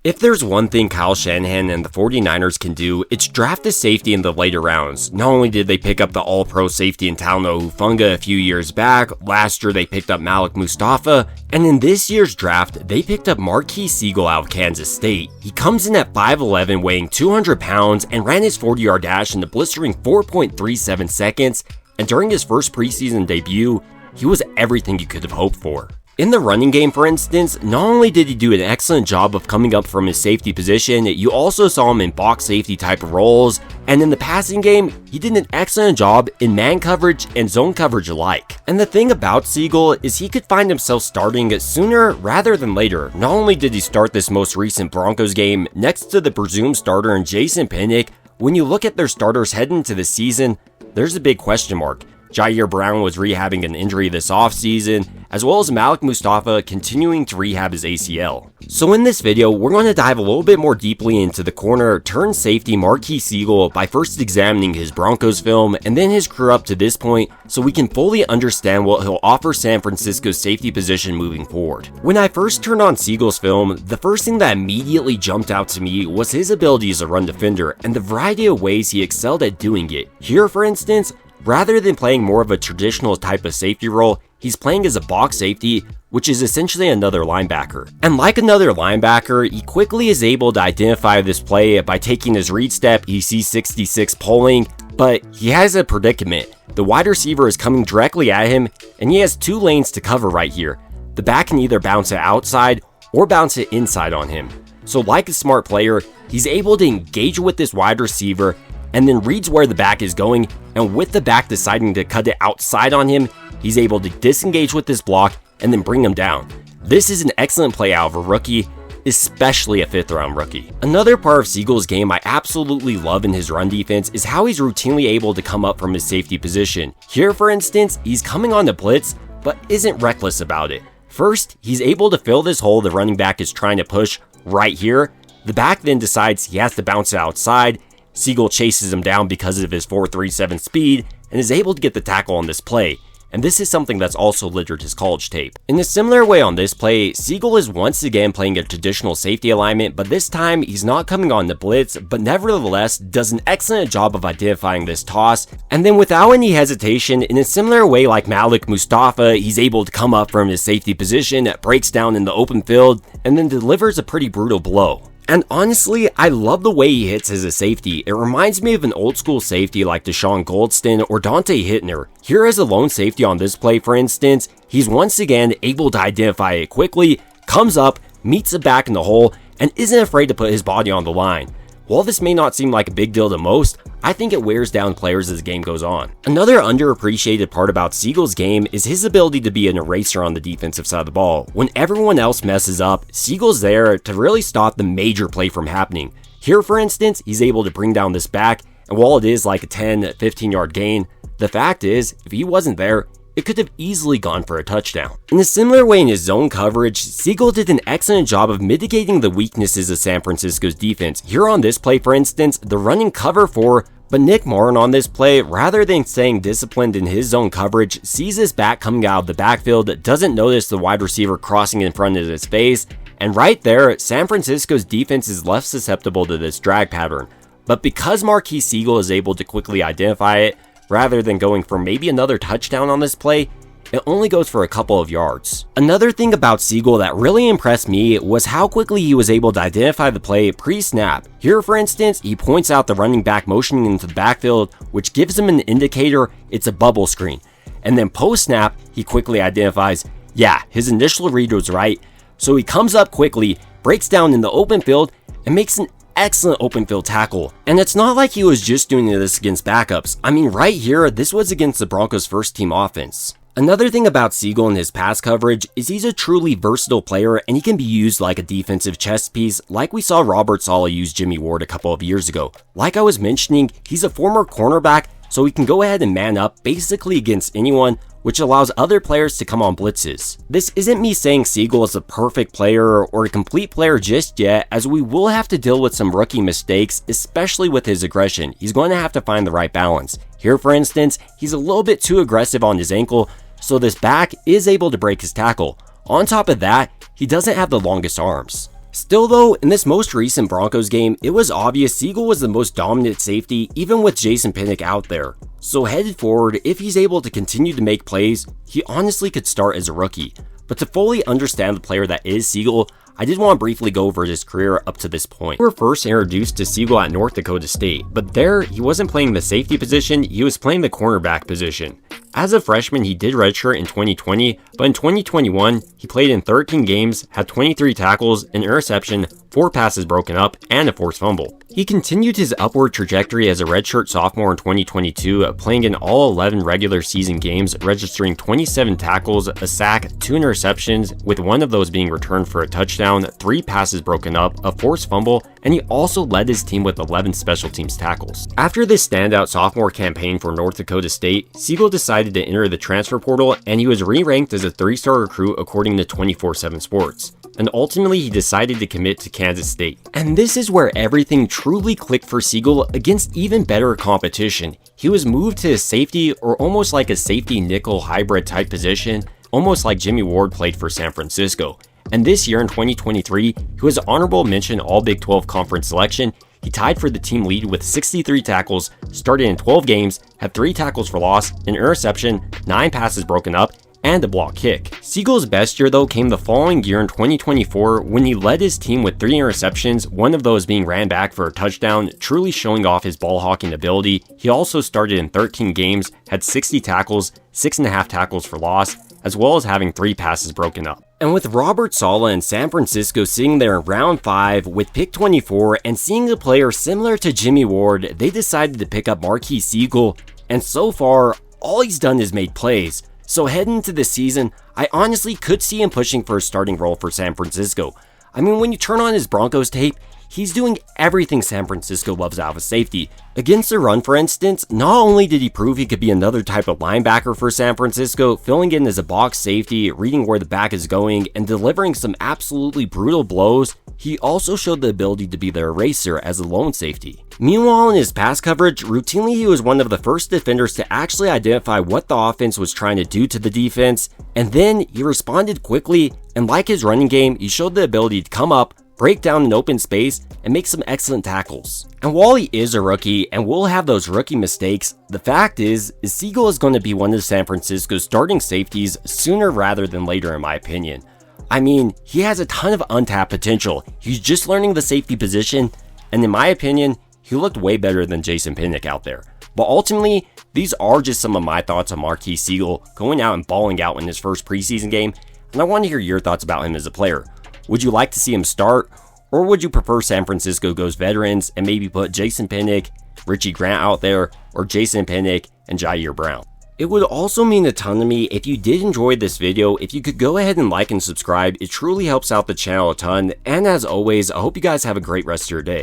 If there's one thing Kyle Shanahan and the 49ers can do, it's draft a safety in the later rounds. Not only did they pick up the all-pro safety in Talanoa Hufanga a few years back, last year they picked up Malik Mustafa, and in this year's draft, they picked up Marques Sigle out of Kansas State. He comes in at 5'11", weighing 200 pounds, and ran his 40-yard dash in a blistering 4.37 seconds, and during his first preseason debut, he was everything you could have hoped for. In the running game, for instance, not only did he do an excellent job of coming up from his safety position, you also saw him in box safety type of roles, and in the passing game, he did an excellent job in man coverage and zone coverage alike. And the thing about Seagull is he could find himself starting sooner rather than later. Not only did he start this most recent Broncos game next to the presumed starter in Jason Pinnock, when you look at their starters heading into the season, there's a big question mark. Jair Brown was rehabbing an injury this offseason, as well as Malik Mustafa continuing to rehab his ACL. So in this video, we're going to dive a little bit more deeply into the corner turned safety Marques Sigle by first examining his Broncos film and then his career up to this point so we can fully understand what he'll offer San Francisco's safety position moving forward. When I first turned on Siegel's film, the first thing that immediately jumped out to me was his ability as a run defender and the variety of ways he excelled at doing it. Here, for instance, rather than playing more of a traditional type of safety role, he's playing as a box safety, which is essentially another linebacker. And like another linebacker, he quickly is able to identify this play by taking his read step, he sees 66 pulling, but he has a predicament. The wide receiver is coming directly at him, and he has two lanes to cover right here. The back can either bounce it outside or bounce it inside on him. So like a smart player, he's able to engage with this wide receiver and then reads where the back is going, and with the back deciding to cut it outside on him, he's able to disengage with this block and then bring him down. This is an excellent play out of a rookie, especially a 5th round rookie. Another part of Siegel's game I absolutely love in his run defense is how he's routinely able to come up from his safety position. Here, for instance, he's coming on the blitz, but isn't reckless about it. First, he's able to fill this hole the running back is trying to push right here. The back then decides he has to bounce it outside. Siegel chases him down because of his 4.37 speed and is able to get the tackle on this play, and this is something that's also littered his college tape. In a similar way on this play, Siegel is once again playing a traditional safety alignment, but this time he's not coming on the blitz, but nevertheless does an excellent job of identifying this toss, and then without any hesitation, in a similar way like Malik Mustafa, he's able to come up from his safety position, breaks down in the open field, and then delivers a pretty brutal blow. And honestly, I love the way he hits as a safety. It reminds me of an old school safety like Deshaun Goldston or Dante Hittner. Here as a lone safety on this play, for instance, he's once again able to identify it quickly, comes up, meets the back in the hole, and isn't afraid to put his body on the line. While this may not seem like a big deal to most, I think it wears down players as the game goes on. Another underappreciated part about Siegel's game is his ability to be an eraser on the defensive side of the ball. When everyone else messes up, Siegel's there to really stop the major play from happening. Here, for instance, he's able to bring down this back, and while it is like a 10-15 yard gain, the fact is, if he wasn't there, it could have easily gone for a touchdown. In a similar way in his zone coverage, Siegel did an excellent job of mitigating the weaknesses of San Francisco's defense. Here on this play, for instance, they're running cover 4, but Nick Martin on this play, rather than staying disciplined in his zone coverage, sees his back coming out of the backfield, doesn't notice the wide receiver crossing in front of his face, and right there, San Francisco's defense is less susceptible to this drag pattern. But because Marques Sigle is able to quickly identify it, rather than going for maybe another touchdown on this play, it only goes for a couple of yards. Another thing about Siegel that really impressed me was how quickly he was able to identify the play pre-snap. Here, for instance, he points out the running back motioning into the backfield, which gives him an indicator it's a bubble screen. And then post-snap, he quickly identifies, yeah, his initial read was right, so he comes up quickly, breaks down in the open field, and makes an excellent open field tackle. And it's not like he was just doing this against backups. I mean, right here, this was against the Broncos' first team offense. Another thing about Siegel and his pass coverage is he's a truly versatile player and he can be used like a defensive chess piece like we saw Robert Saleh use Jimmy Ward a couple of years ago. Like I was mentioning, he's a former cornerback, so he can go ahead and man up basically against anyone, which allows other players to come on blitzes. This isn't me saying Siegel is a perfect player or a complete player just yet, as we will have to deal with some rookie mistakes, especially with his aggression. He's going to have to find the right balance. Here, for instance, he's a little bit too aggressive on his ankle, so this back is able to break his tackle. On top of that, he doesn't have the longest arms. Still though, in this most recent Broncos game, it was obvious Sigle was the most dominant safety even with Jason Pinnock out there. So headed forward, if he's able to continue to make plays, he honestly could start as a rookie. But to fully understand the player that is Sigle, I did want to briefly go over his career up to this point. We were first introduced to Sigle at North Dakota State, but there he wasn't playing the safety position, he was playing the cornerback position. As a freshman, he did redshirt in 2020, but in 2021, he played in 13 games, had 23 tackles, an interception, 4 passes broken up, and a forced fumble. He continued his upward trajectory as a redshirt sophomore in 2022, playing in all 11 regular season games, registering 27 tackles, a sack, 2 interceptions, with one of those being returned for a touchdown, 3 passes broken up, a forced fumble, and he also led his team with 11 special teams tackles. After this standout sophomore campaign for North Dakota State, Sigle decided to enter the transfer portal, and he was re-ranked as a 3-star recruit according to 24/7 Sports. And ultimately he decided to commit to Kansas State. And this is where everything truly clicked for Sigle against even better competition. He was moved to a safety, or almost like a safety nickel hybrid type position, almost like Jimmy Ward played for San Francisco. And this year in 2023, he was an honorable mention All Big 12 Conference selection. He tied for the team lead with 63 tackles, started in 12 games, had 3 tackles for loss, an interception, 9 passes broken up, and a block kick. Sigle's best year though came the following year in 2024 when he led his team with 3 interceptions, one of those being ran back for a touchdown, truly showing off his ball hawking ability. He also started in 13 games, had 60 tackles, 6.5 tackles for loss, as well as having 3 passes broken up. And with Robert Saleh in San Francisco sitting there in round 5 with pick 24 and seeing a player similar to Jimmy Ward, they decided to pick up Marques Sigle, and so far, all he's done is made plays. So heading into this season, I honestly could see him pushing for a starting role for San Francisco. I mean, when you turn on his Broncos tape, he's doing everything San Francisco loves out of a safety. Against the run, for instance, not only did he prove he could be another type of linebacker for San Francisco, filling in as a box safety, reading where the back is going, and delivering some absolutely brutal blows, he also showed the ability to be the eraser as a lone safety. Meanwhile, in his pass coverage, routinely he was one of the first defenders to actually identify what the offense was trying to do to the defense, and then he responded quickly, and like his running game, he showed the ability to come up, break down an open space, and make some excellent tackles. And while he is a rookie and will have those rookie mistakes, the fact is Sigle is going to be one of San Francisco's starting safeties sooner rather than later in my opinion. I mean, he has a ton of untapped potential. He's just learning the safety position, and in my opinion, he looked way better than Jason Pinnock out there. But ultimately, these are just some of my thoughts on Marques Sigle going out and balling out in his first preseason game, and I want to hear your thoughts about him as a player. Would you like to see him start, or would you prefer San Francisco goes veterans and maybe put Jason Pinnock, Richie Grant out there, or Jason Pinnock and Jair Brown? It would also mean a ton to me if you did enjoy this video, if you could go ahead and like and subscribe. It truly helps out the channel a ton, and as always, I hope you guys have a great rest of your day.